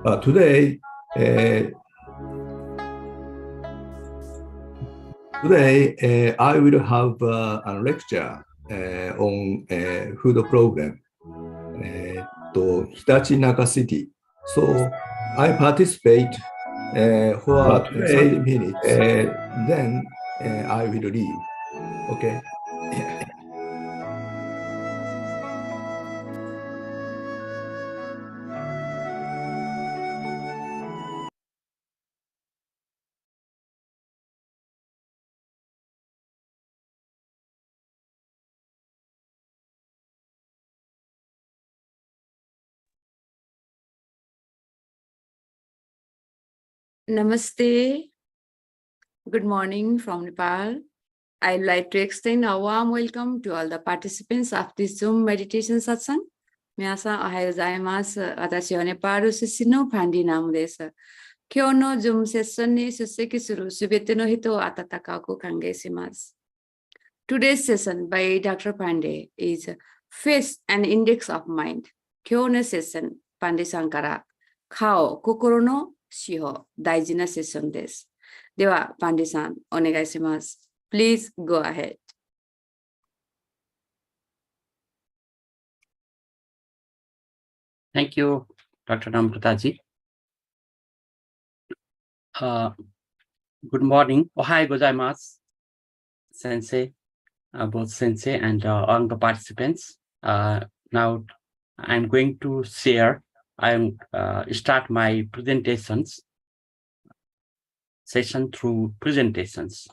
Today, I will have a lecture on food problem, Hitachi Naga City. So I participate for 30 minutes. Then I will leave. Okay. Namaste. Good morning from Nepal. I'd like to extend a warm welcome to all the participants of this Zoom meditation satsang. 皆さん、おはようございます。私はネパール出身のパンディナムです。今日の Zoom セッションに出席するすべての人を温かく歓迎します。Today's session by Dr. Pandey is Face and Index of Mind. 今日のセッション、パンディさんから顔、心の指標、大事なセッションです。では、パンディさん、お願いします。Please go ahead. Thank you, Dr. Namrataji. Good morning. Ohayou gozaimasu, Sensei, both Sensei and all the participants. Now, I'm going to share. Start my presentations session through presentations.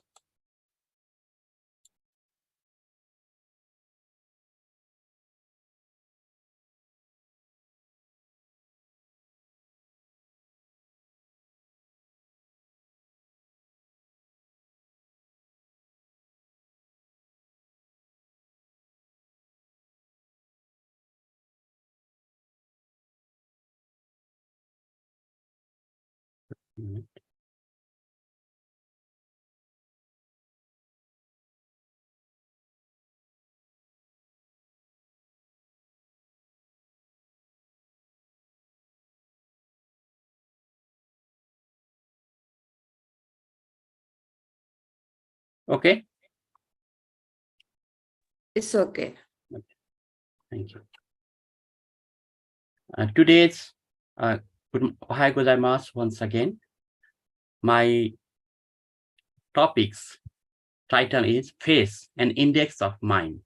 Okay. It's okay. Thank you. Today's Ohayou gozaimasu once again. My topic's title is Face and Index of Mind.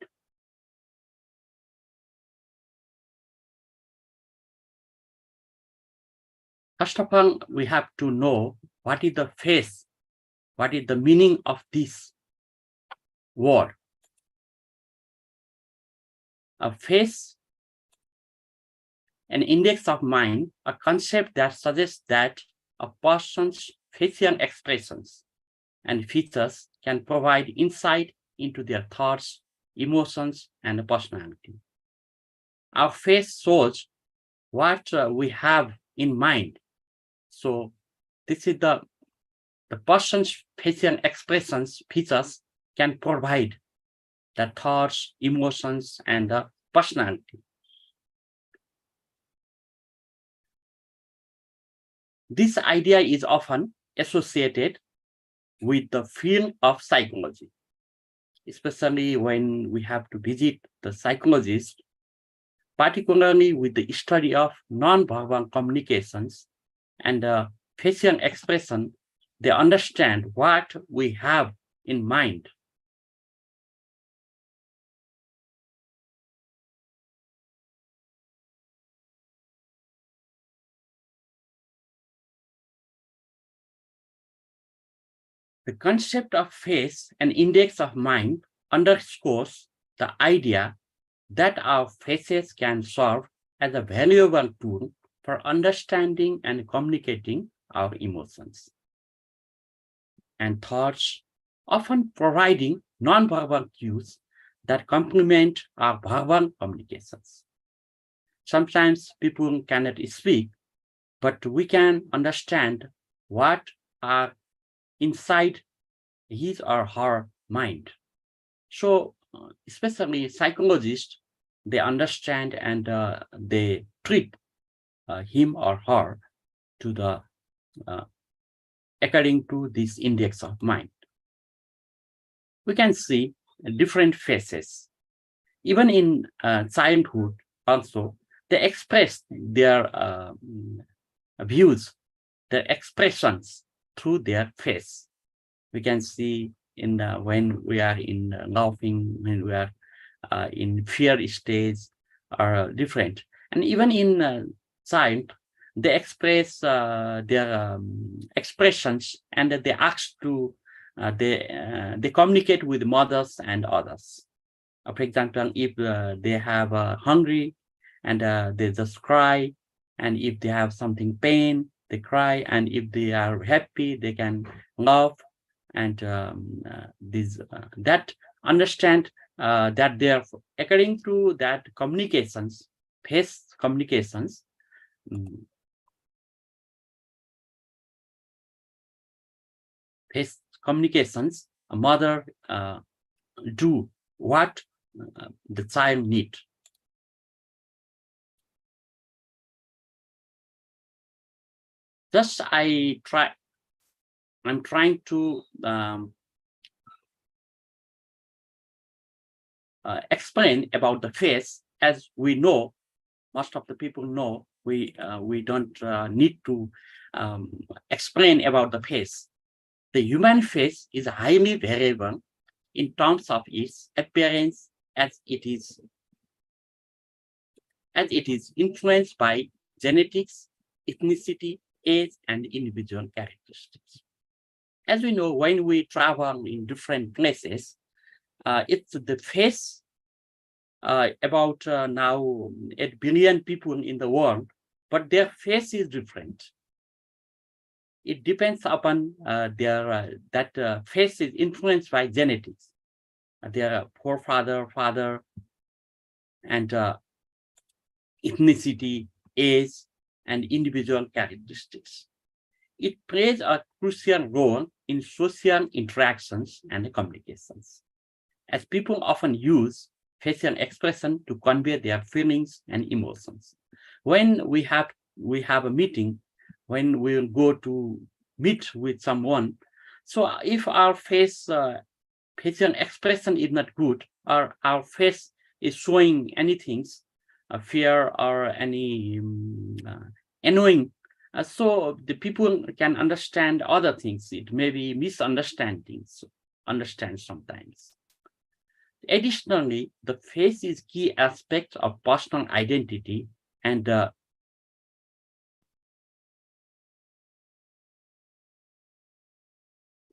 First of all, we have to know what is the face, what is the meaning of this word. A face, an index of mind, a concept that suggests that a person's facial expressions and features can provide insight into their thoughts, emotions, and personality. Our face shows what we have in mind. So this is the person's facial expressions, features can provide the thoughts, emotions, and the personality. This idea is often associated with the field of psychology, especially when we have to visit the psychologist, particularly with the study of non-verbal communications and facial expression. They understand what we have in mind. The concept of face and index of mind underscores the idea that our faces can serve as a valuable tool for understanding and communicating our emotions and thoughts, often providing non-verbal cues that complement our verbal communications. Sometimes people cannot speak, but we can understand what are inside his or her mind. So especially psychologists, they understand and they treat him or her to the according to this index of mind. We can see different phases. Even in childhood also, they express their views, their expressions through their face. We can see in when we are in laughing, when we are in fear stage, are different. And even in child, they express their expressions, and they ask to they communicate with mothers and others. For example, if they have hungry, and they just cry, and if they have something pain, they cry, and if they are happy, they can laugh, and that understand that they are according to that communications, face communications. Face communications, a mother do what the child need. Just I'm trying to explain about the face. As we know, most of the people know, we don't need to explain about the face. The human face is highly variable in terms of its appearance, as it is influenced by genetics, ethnicity, age, and individual characteristics. As we know, when we travel in different places, it's the face about now 8 billion people in the world, but their face is different. It depends upon that face is influenced by genetics, their forefather, father, and ethnicity, age, and individual characteristics. It plays a crucial role in social interactions and communications, as people often use facial expression to convey their feelings and emotions. When we have a meeting, when we'll go to meet with someone, so if our facial expression is not good, or our face is showing anything, fear or any annoying, so the people can understand other things. It may be misunderstandings, understand sometimes. Additionally, the face is key aspect of personal identity, and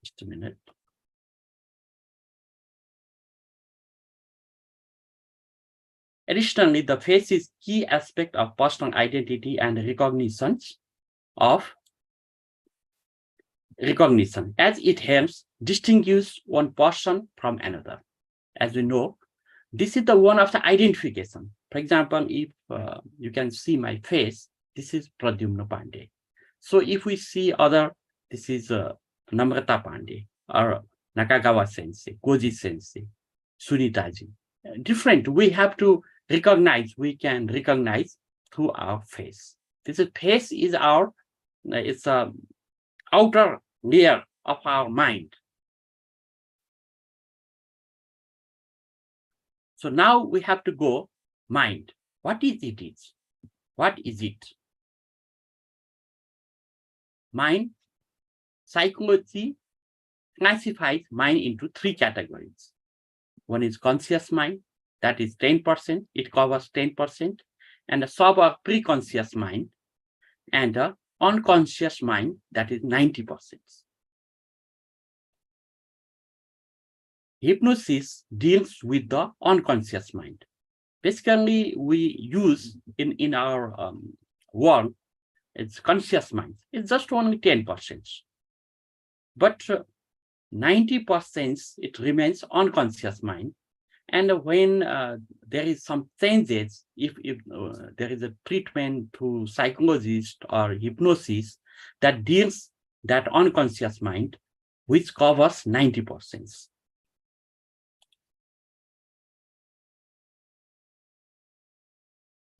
just a minute. Additionally, the face is key aspect of personal identity and recognition, as it helps distinguish one person from another. As we know, this is the one of the identification. For example, if you can see my face, this is Pradyumna Pandey. So if we see other, this is Namrata Pandey, or Nakagawa Sensei, Koji Sensei, Sunitaji. Different, we have to recognize, we can recognize through our face. This face is our, it's a outer layer of our mind. So now we have to go mind. What is it? What is it? Mind, psychology classifies mind into 3 categories. One is conscious mind, that is 10%, it covers 10%, and a sub or preconscious mind, and a unconscious mind, that is 90%. Hypnosis deals with the unconscious mind. Basically, we use in our world, it's conscious mind. It's just only 10%. But 90% it remains unconscious mind. And when there is some changes, if there is a treatment to psychologist or hypnosis that deals that unconscious mind, which covers 90%.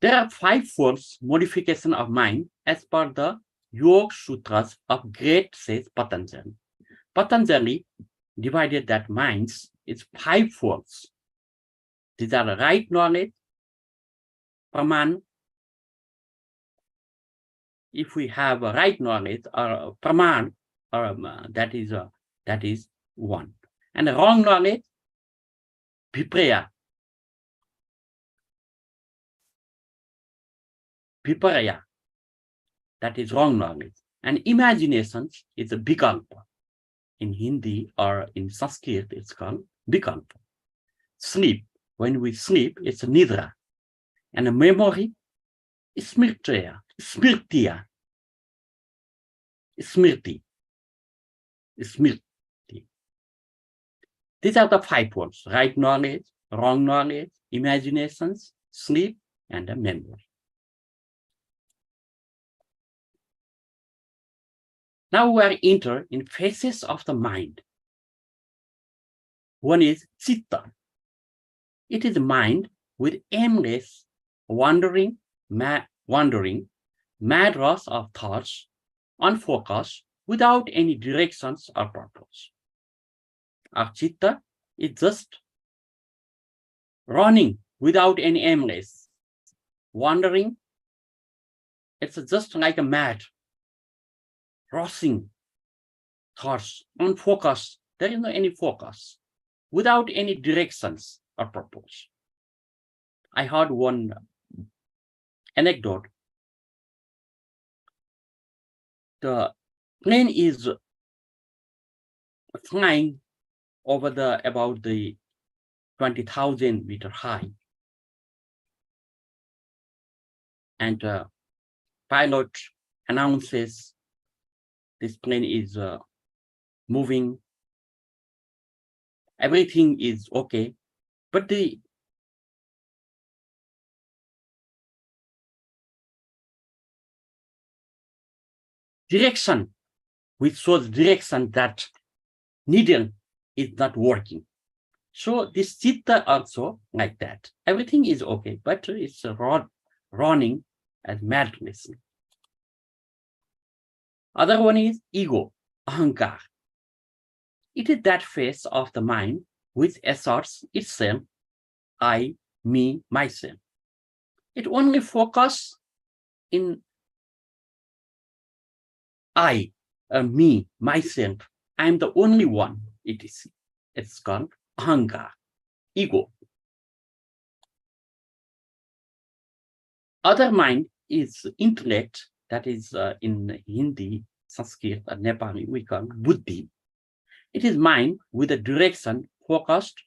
There are 5 folds modification of mind as per the Yoga Sutras of great sage Patanjali. Patanjali divided that minds into 5 folds. These are the right knowledge, Praman. If we have a right knowledge or Praman, or that is 1. And the wrong knowledge, Viparya. Viparya, that is wrong knowledge. And imagination is a Vikalpa. In Hindi or in Sanskrit, it's called Vikalpa. Sleep, when we sleep, it's a Nidra. And a memory is Smrtiya. Smrti. These are the 5 words: right knowledge, wrong knowledge, imaginations, sleep, and a memory. Now we are entered in phases of the mind. One is Chitta. It is mind with aimless, wandering, mad rush of thoughts, unfocused, without any directions or purpose. Our Chitta is just running without any aimless, wandering. It's just like a mad, rushing thoughts, unfocused. There is no any focus, without any directions or purpose. I heard one anecdote. The plane is flying over about the 20,000 meter high, and pilot announces this plane is moving. Everything is okay, but the direction, which shows direction that needle is not working. So this Chitta also like that. Everything is okay, but it's running as madness. Other one is ego, ahankar. It is that phase of the mind which asserts itself, I, me, myself. It only focuses in I, me, myself. I am the only one. It's called ahankar, ego. Other mind is intellect, that is in Hindi, Sanskrit, or Nepali, we call buddhi. It is mind with a direction focused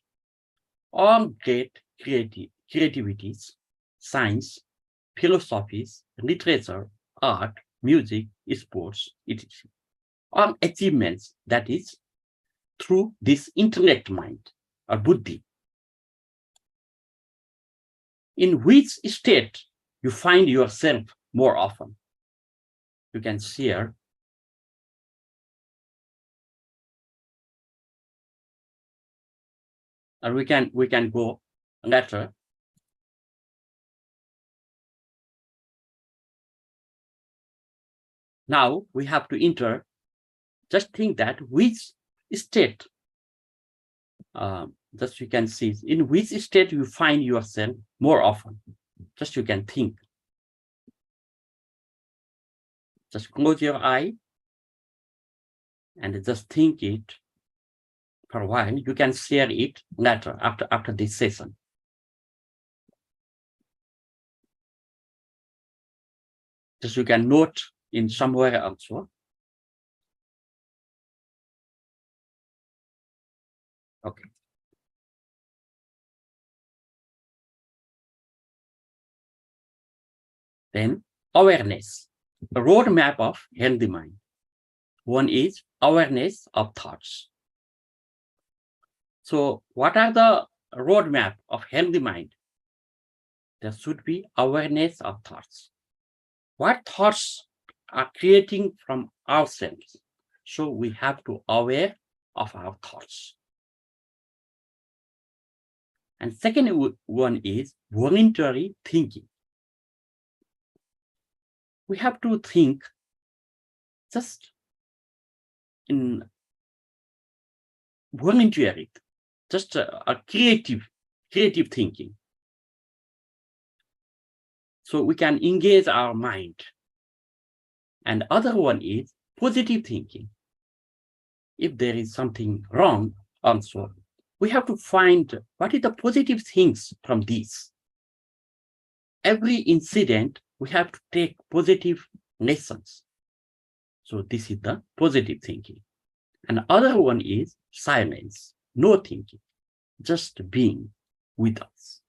on great creativities, science, philosophies, literature, art, music, sports, etc. All achievements, that is through this intellect mind or buddhi. In which state you find yourself more often? You can share. Or we can go later. Now we have to enter. Just think that which state, just you can see, in which state you find yourself more often. Just you can think. Just close your eye and just think it for a while. You can share it later after this session. Just you can note in somewhere also. Okay. Then awareness, a roadmap of healthy mind. One is awareness of thoughts. So what are the roadmap of healthy mind? There should be awareness of thoughts. What thoughts are creating from ourselves? So we have to aware of our thoughts. And second one is voluntary thinking. We have to think just in volunteering, just a creative thinking. So we can engage our mind. And other one is positive thinking. If there is something wrong also, we have to find what is the positive things from this. Every incident, we have to take positive lessons. So this is the positive thinking. And other one is silence, no thinking, just being with us.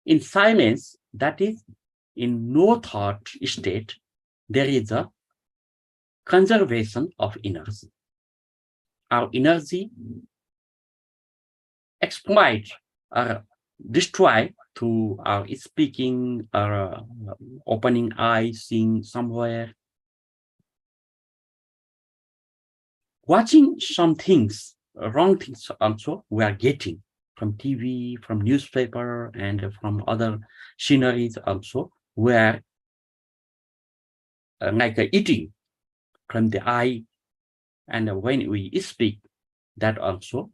In silence, that is in no thought state, there is a conservation of energy. Our energy exploit or destroy through our speaking or opening eyes, seeing somewhere. Watching some things, wrong things also we are getting from TV, from newspaper, and from other sceneries also, where like eating from the eye, and when we speak, that also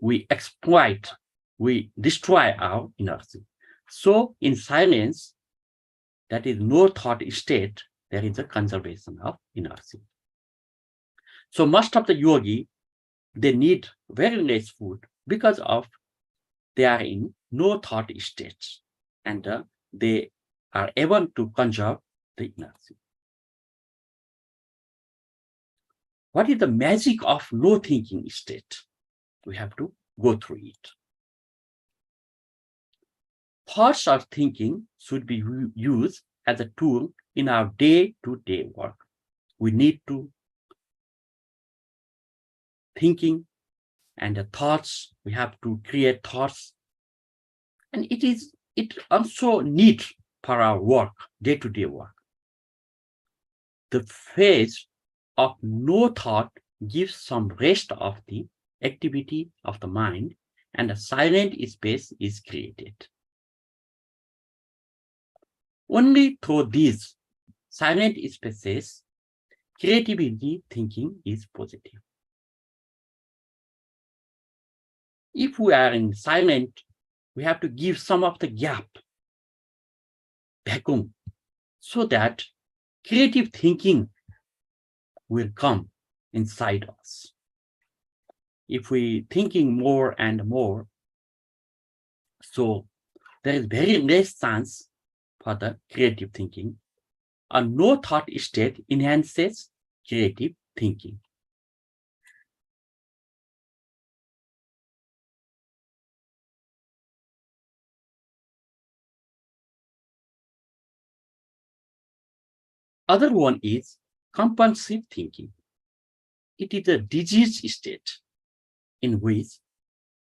we exploit, we destroy our energy. So in silence, that is no thought state, there is a conservation of energy. So most of the yogi, they need very less food because of they are in no thought states, and they are able to conserve the energy. What is the magic of no thinking state? We have to go through it. Thoughts or thinking should be used as a tool in our day-to-day work. We need to thinking and the thoughts, we have to create thoughts. And it also needs for our work, day-to-day work. The phase of no thought gives some rest of the activity of the mind, and a silent space is created. Only through these silent spaces, creativity thinking is positive. If we are in silent, we have to give some of the gap, vacuum, so that creative thinking will come inside us. If we thinking more and more, so there is very less chance for the creative thinking. A no thought state enhances creative thinking. Other one is compulsive thinking. It is a diseased state in which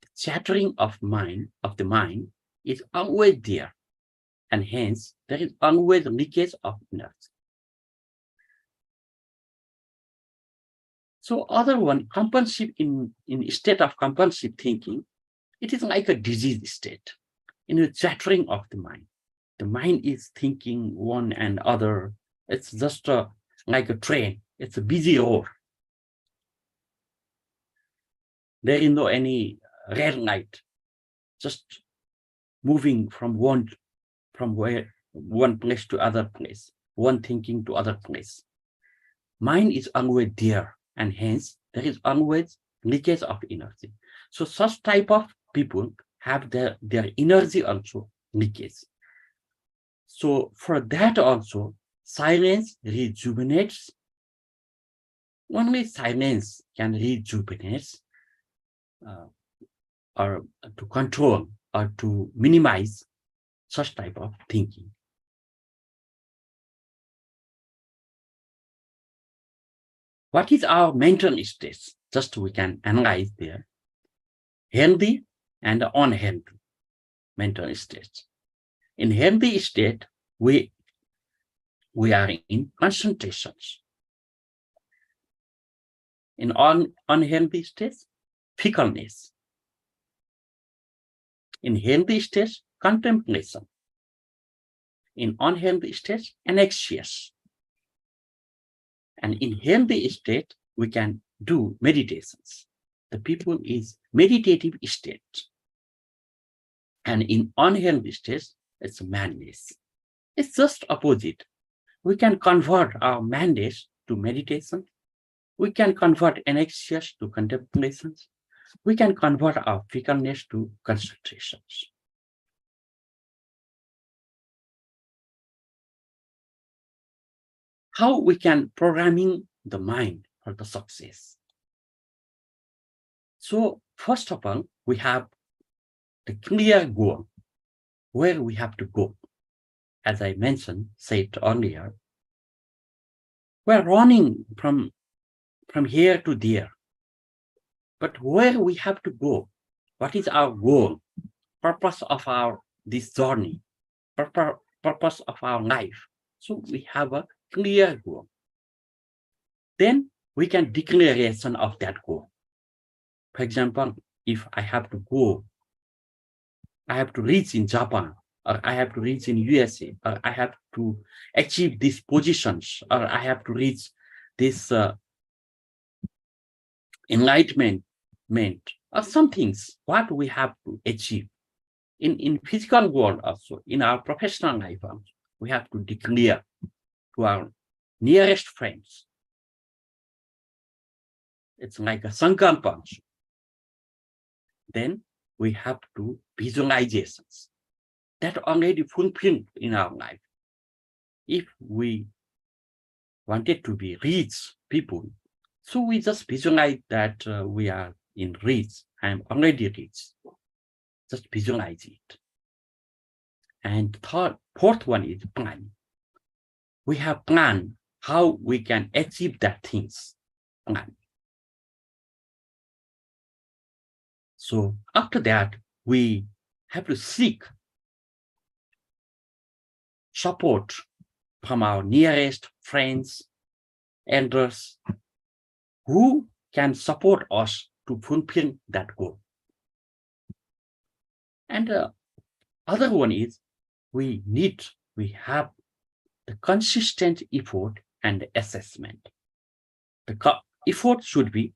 the chattering of the mind is always there, and hence there is always leakage of energy. So other one, compulsive in state of compulsive thinking, it is like a diseased state in the chattering of the mind. The mind is thinking one and other. It's just like a train. It's a busy road. There is no any red light, just moving from one place to other place, one thinking to other place. Mind is always there, and hence there is always leakage of energy. So such type of people have their energy also leakage. So for that also, silence rejuvenates. Only silence can rejuvenate or to control or to minimize such type of thinking. What is our mental states? Just we can analyze there. Healthy and unhealthy mental states. In healthy state, we are in concentrations. In unhealthy states, fickleness. In healthy states, contemplation. In unhealthy states, anxious. And in healthy state, we can do meditations. The people is meditative state. And in unhealthy state, it's madness. It's just opposite. We can convert our madness to meditation. We can convert anxious to contemplations. We can convert our fickleness to concentrations. How we can programming the mind for the success? So first of all, we have the clear goal where we have to go. As I said earlier, we're running from here to there. But where we have to go? What is our goal? Purpose of this journey? Purpose of our life? So we have a clear goal. Then we can declaration of that goal. For example, if I have to go, I have to reach in Japan, or I have to reach in USA, or I have to achieve these positions, or I have to reach this enlightenment, or some things, what we have to achieve. In physical world also, in our professional life also, we have to declare to our nearest friends. It's like a sankalpa. Then we have to visualizations that already fulfilled in our life. If we wanted to be rich people, so we just visualize that we are in rich. I am already rich. Just visualize it. And fourth one is plan. We have plan how we can achieve that things. Plan. So after that, we have to seek support from our nearest friends, elders, who can support us to fulfill that goal. And the other one is we have the consistent effort and assessment. The effort should be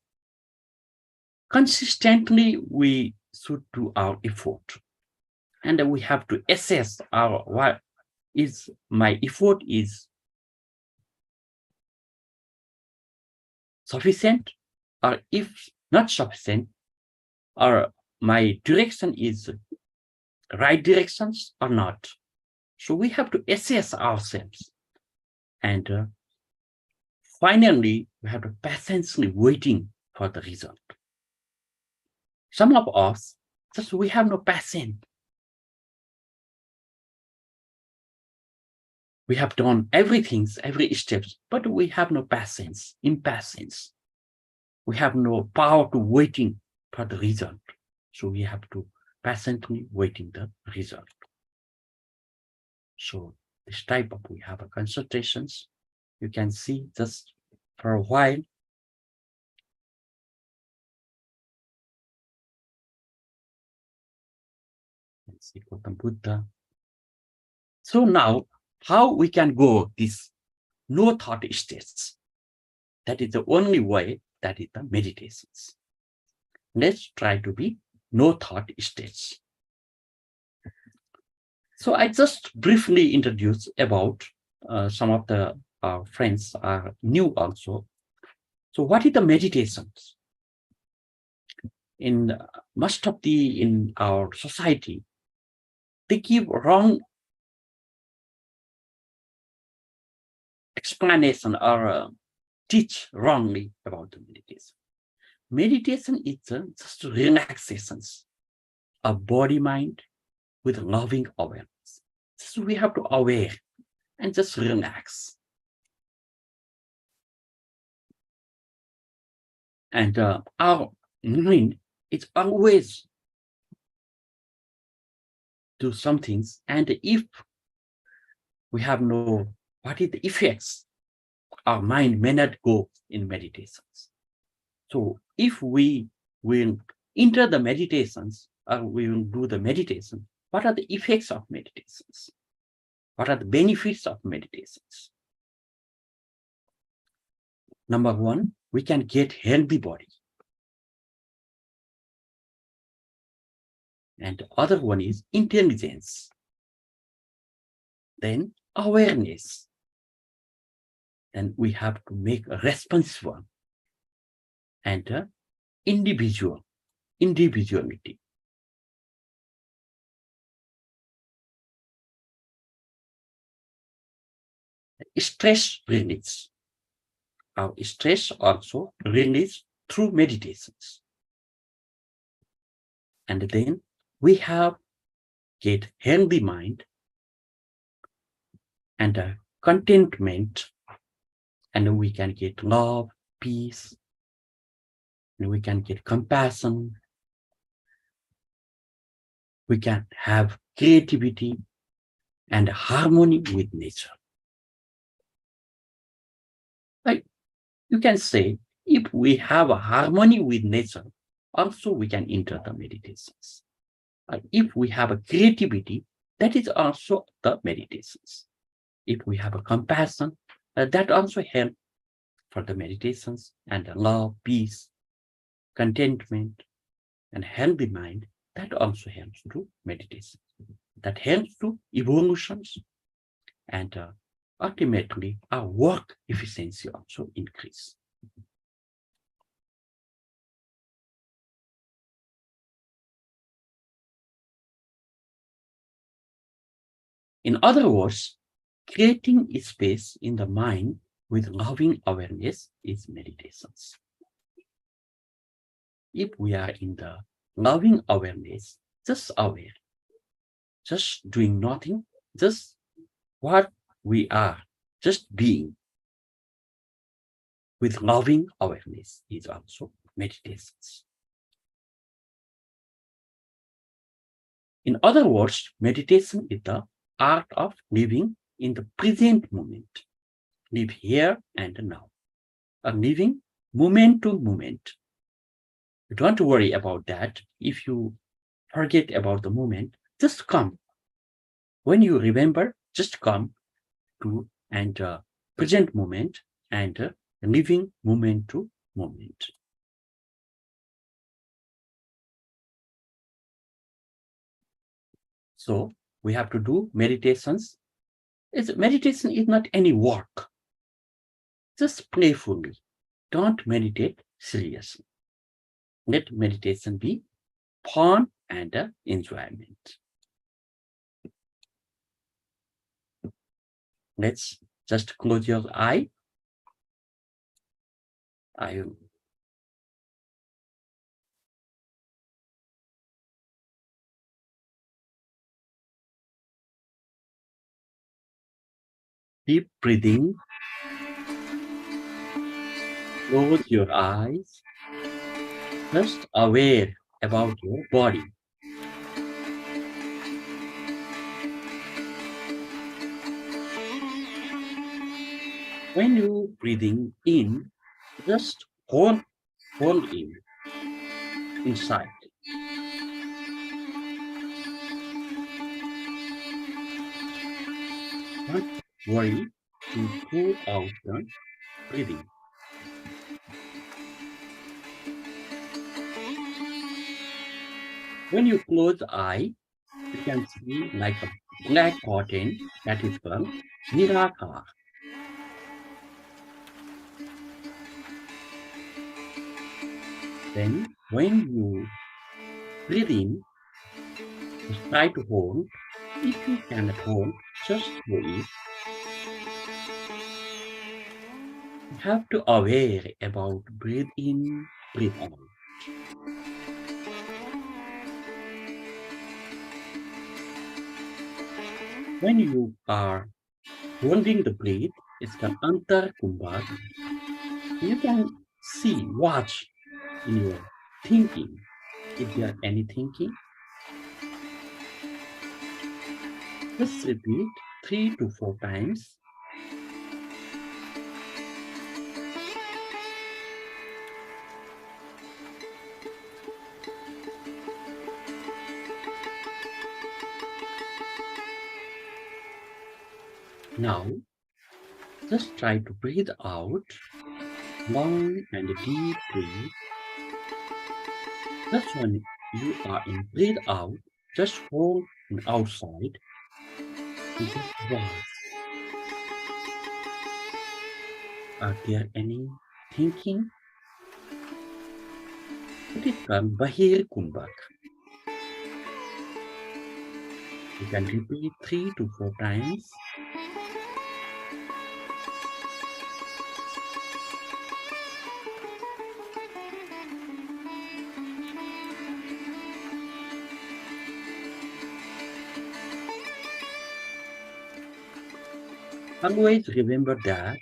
consistently we should do our effort. And we have to assess what is my effort is sufficient, or if not sufficient, or my direction is right directions or not. So we have to assess ourselves. And finally, we have to patiently waiting for the result. Some of us, just we have no patience. We have done everything, every step, but we have no patience, impatience. We have no power to waiting for the result. So we have to patiently waiting the result. So this type of, we have a consultations. You can see just for a while. Let's see Gautam Buddha. So now, how we can go this no thought states? That is the only way, that is the meditations. Let's try to be no thought states. So I just briefly introduce about some of the friends are new also. So what is the meditations? In most of in our society, they give wrong explanation or teach wrongly about the meditation. Meditation is just relaxations of body mind with loving awareness. So we have to aware and just relax. And our mind is always do some things. And if we have no, what is the effects? Our mind may not go in meditations. So if we will enter the meditations, or we will do the meditation, what are the effects of meditations? What are the benefits of meditations? Number one, we can get healthy body. And the other one is intelligence. Then awareness. And we have to make a responsible and individuality. Stress release. Our stress also release through meditations. And then we have get healthy mind and contentment, and we can get love, peace, and we can get compassion. We can have creativity and harmony with nature. Like you can say, if we have a harmony with nature, also we can enter the meditations. If we have a creativity, that is also the meditations. If we have a compassion, that also helps for the meditations, and love, peace, contentment, and healthy mind, that also helps to meditation. That helps to evolutions, and ultimately our work efficiency also increase. In other words, creating a space in the mind with loving awareness is meditations. If we are in the loving awareness, just aware, just doing nothing, just what we are, just being with loving awareness is also meditations. In other words, meditation is the art of living in the present moment. Live here and now, living moment to moment. Don't worry about that. If you forget about the moment, just come. When you remember, just come to and present moment and living moment to moment. So we have to do meditations. Meditation is not any work. Just playfully. Don't meditate seriously. Let meditation be fun and enjoyment. Let's just close your eye. Deep breathing. Close your eyes. Just aware about your body. When you're breathing in, just hold in inside. Don't worry to pull out the breathing. When you close the eye, you can see like a black curtain that is called Nirakara. Then when you breathe in, just try to hold. If you cannot hold, just go it. You have to aware about breathe in, breathe out. When you are holding the breath, it's called Antar Kumbhaka. You can see, watch in your thinking. If there are any thinking, just repeat 3 to 4 times. Now, just try to breathe out long and deep breath. Just when you are in breathe out, just hold an outside and just watch. Are there any thinking? Titipkan bahir kumbak. You can repeat 3 to 4 times. Always remember that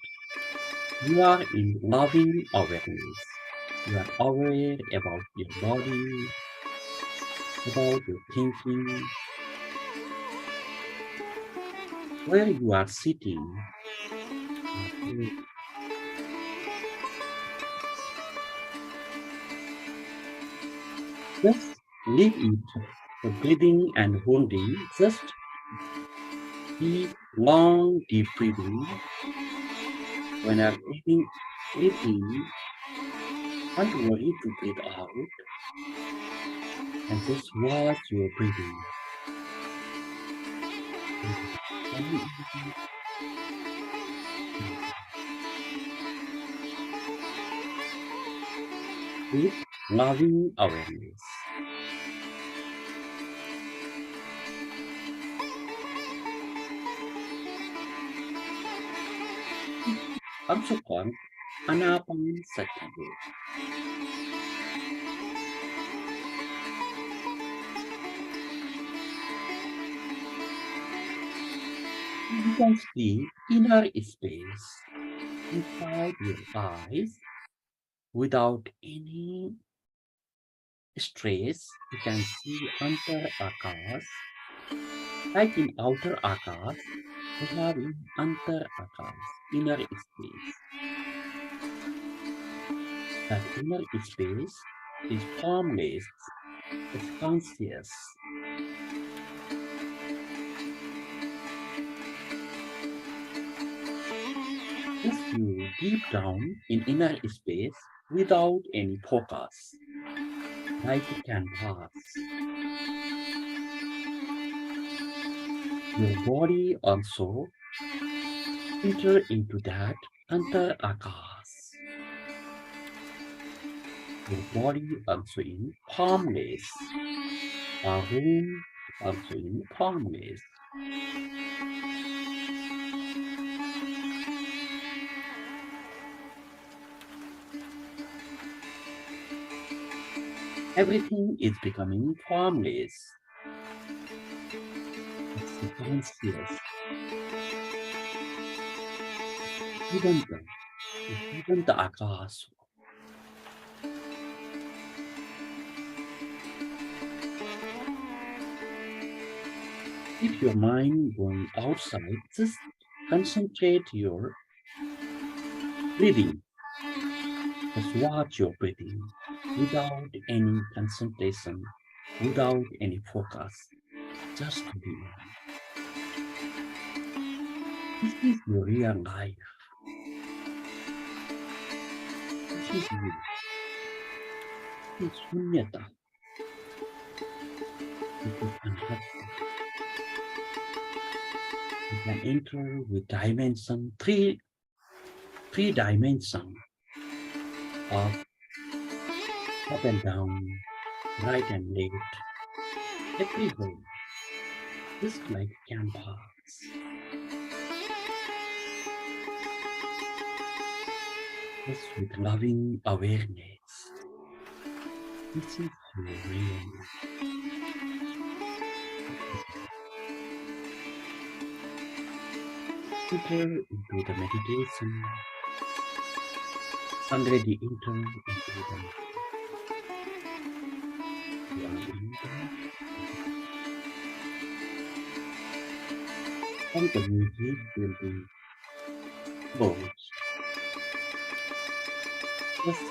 you are in loving awareness. You are aware about your body, about your thinking, where you are sitting. Just leave it for breathing and holding. Just deep, long, deep breathing. When you are breathing, don't worry to breathe out. And just watch your breathing. With loving awareness. Masukkan anapan sa tiyan. You can see inner space inside your eyes without any stress. You can see under Akash. Like in outer Akash, we have in under Akash, inner space. That inner space is formless, it's conscious. Just you deep down in inner space without any focus, like a canvas. Your body also enter into that under Akash. Your body also in formless. Our room also in formless. Everything is becoming formless. It's the conscious. Even the Akash. If your mind going outside, just concentrate your breathing. Just watch your breathing without any concentration, without any focus. Just be. This is your real life. This is you. It's Shunyata. It is unhappy. You can enter with dimension, three dimension of up and down, right and left, everywhere, just like canvas. Just with loving awareness. This is your real. Enter into the meditation. Already enter into the and the music will be closed. Just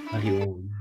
Hari Om.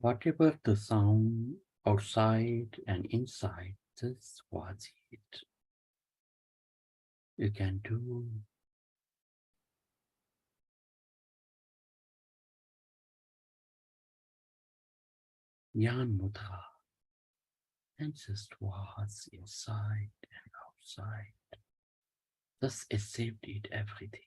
Whatever the sound outside and inside, just watch it. You can do Yan Mudra and just watch inside and outside. Just accept it, everything.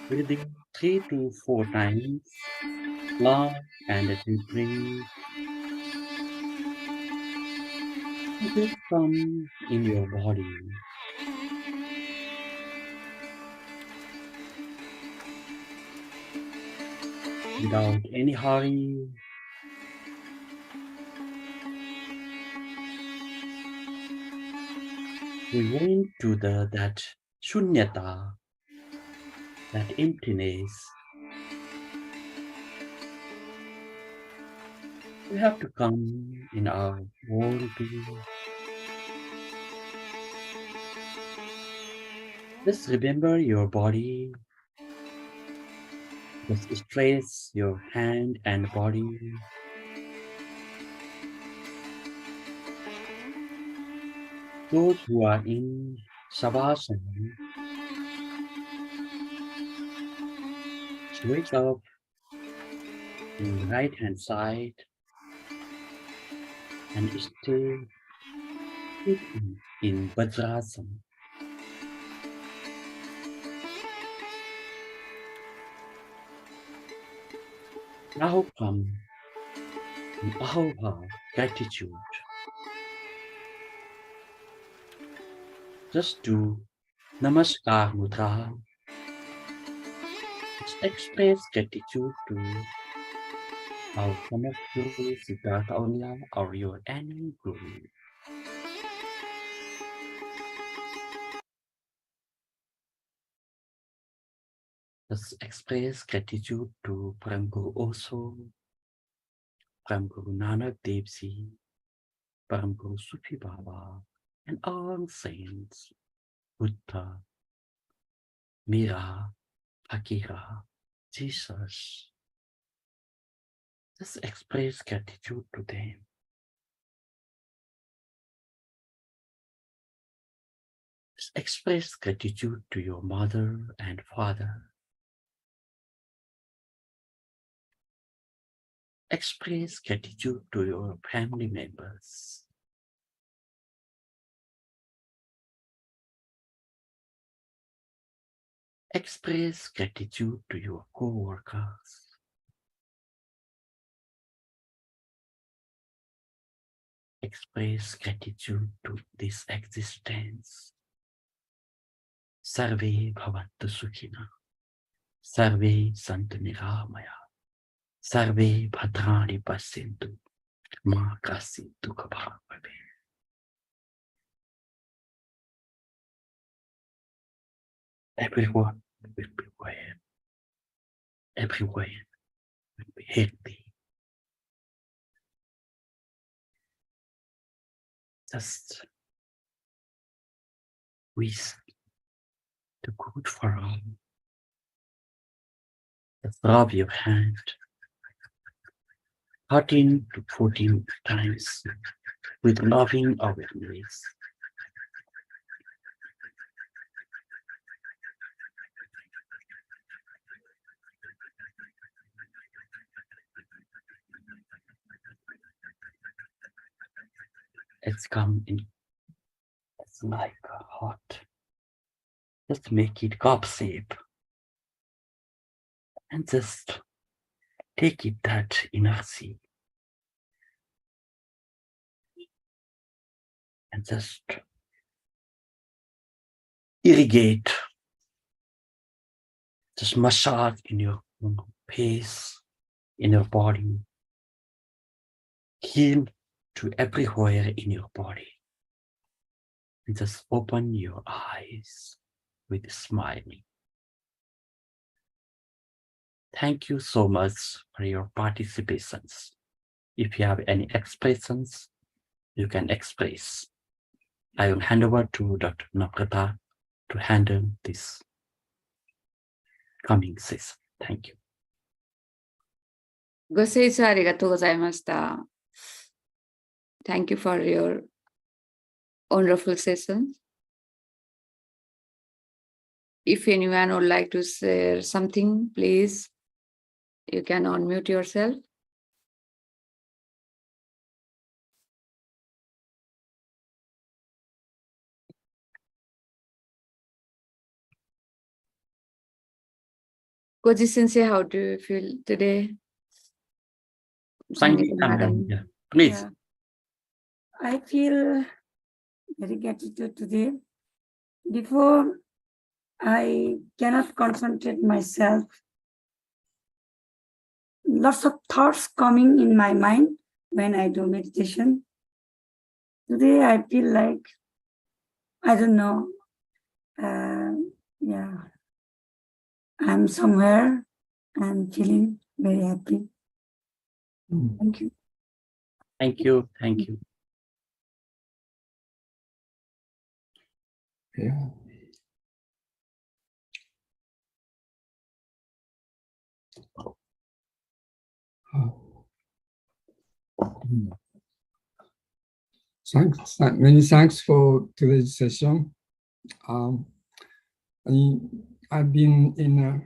Breathing 3 to 4 times, long and deep breathe. Feel calm in your body. Without any hurry. We go into that shunyata, that emptiness. We have to come in our worldview. Just remember your body. Just stretch your hand and body. Those who are in Savasana, wake up in the right hand side and stay in Vajrasana. Now come in Ahava gratitude. Just do Namaskar Mudra. Just express gratitude to our Common Guru Siddhartha Aula or your any Guru. Just express gratitude to Param Guru Osho, Param Guru Nanak Dev Ji, Param Guru Sufi Baba, and all saints, Buddha, Mira, Akira, Jesus. Just express gratitude to them. Just express gratitude to your mother and father. Express gratitude to your family members. Express gratitude to your co-workers. Express gratitude to this existence. Sarve bhavantu sukhina. Sarve santu niramaya. Sarve bhadrani pasyentu. Ma kasit dukha bhavave. Everyone will be well. Everyone will be healthy. Just wish the good for all. Just rub your hand 13 to 14 times with loving awareness. It's come in, it's like a hot. Just make it cup shape. And just take it that inertia. And just irrigate. Just massage in your face, in your body. Heal to everywhere in your body. And just open your eyes with smiling. Thank you so much for your participations. If you have any expressions, you can express. I will hand over to Dr. Naprata to handle this coming session. Thank you. ご清聴ありがとうございました。Thank you for your wonderful session. If anyone would like to share something, please, you can unmute yourself. Koji Sensei, how do you feel today? Thank you, Sangeeta madam. Yeah. Please. Yeah. I feel very gratitude today. Before, I cannot concentrate myself. Lots of thoughts coming in my mind when I do meditation. Today, I feel like, I don't know, yeah, I'm somewhere. I'm feeling very happy. Thank you. Thank you. Thank you. Yeah. Many thanks for today's session. I've been in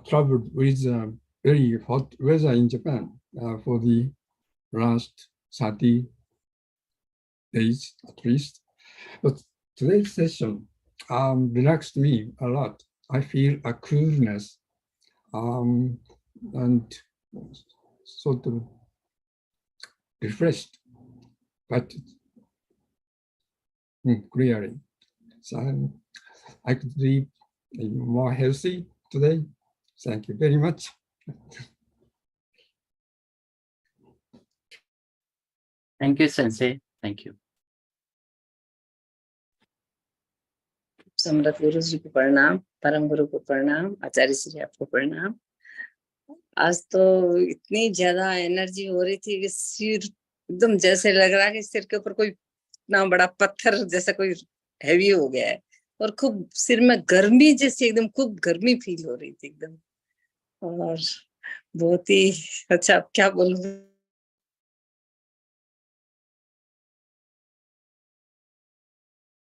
troubled with very hot weather in Japan for the last 30 days at least. But today's session relaxed me a lot. I feel a coolness and sort of refreshed, but clearly. So I could be more healthy today. Thank you very much. Thank you, Sensei. Thank you. सम्राट गुरु जी को प्रणाम, परम गुरु को प्रणाम, आचार्य श्री आपको प्रणाम। आज तो इतनी ज्यादा एनर्जी हो रही थी कि सिर एकदम जैसे लग रहा है कि सिर के ऊपर कोई इतना बड़ा पत्थर जैसा कोई हैवी हो गया है, और खूब सिर में गर्मी जैसी एकदम खूब गर्मी फील हो रही थी एकदम, और बहुत ही अच्छा, क्या बोलूं।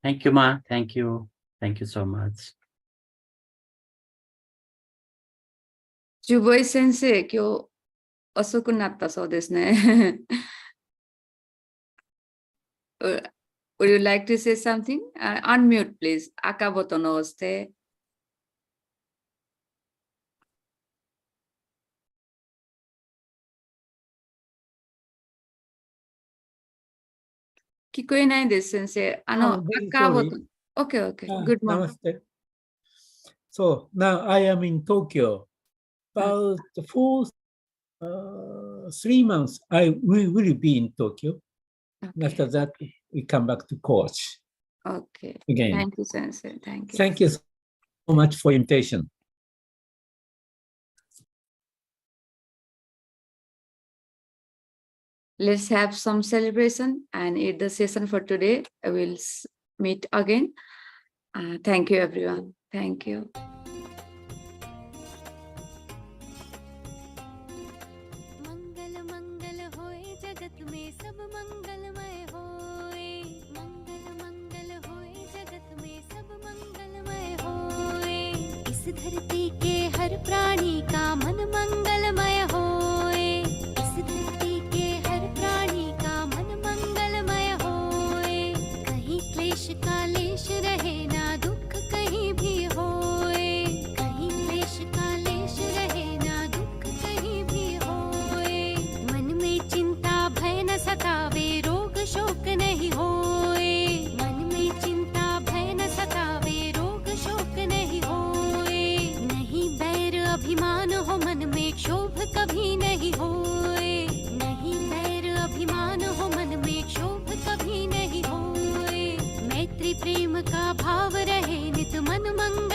Thank you, Ma. Thank you. Thank you so much. Jubei Sensei, 今日遅くなったそうですね。Would you like to say something? Unmute, please. 赤ボタンを押して。聞こえないです、先生。赤ボタン。Okay, okay. Good morning. Namaste. So now I am in Tokyo. About 3 months, we will be in Tokyo. Okay. After that, we come back to Kochi. Okay. Again. Thank you, Sensei. Thank you. Thank you so much for invitation. Let's have some celebration and end the session for today. I will meet again. Thank you, everyone. Thank you. मंगल मंगल होए जगत में सब मंगलमय होए, मंगल मंगल होए जगत में सब मंगलमय होए। इस धरती के हर प्राणी का मन मंगलमय होए, इस धरती के हर प्राणी का मन मंगलमय होए। कहीं क्लेश का लेश रहे ना दुख कहीं भी होए, कहीं क्लेश का लेश रहे ना दुख कहीं भी होए। मन में चिंता भय न सतावे, रोग शोक नहीं होए, मन में चिंता भय न सतावे, रोग शोक नहीं होए। नहीं बैर अभिमान हो मन में, क्षोभ कभी नहीं होए, नहीं बैर अभिमान हो मन में, क्षोभ कभी नहीं होए। मैत्री प्रेम का भाव रहे नित मन मंगल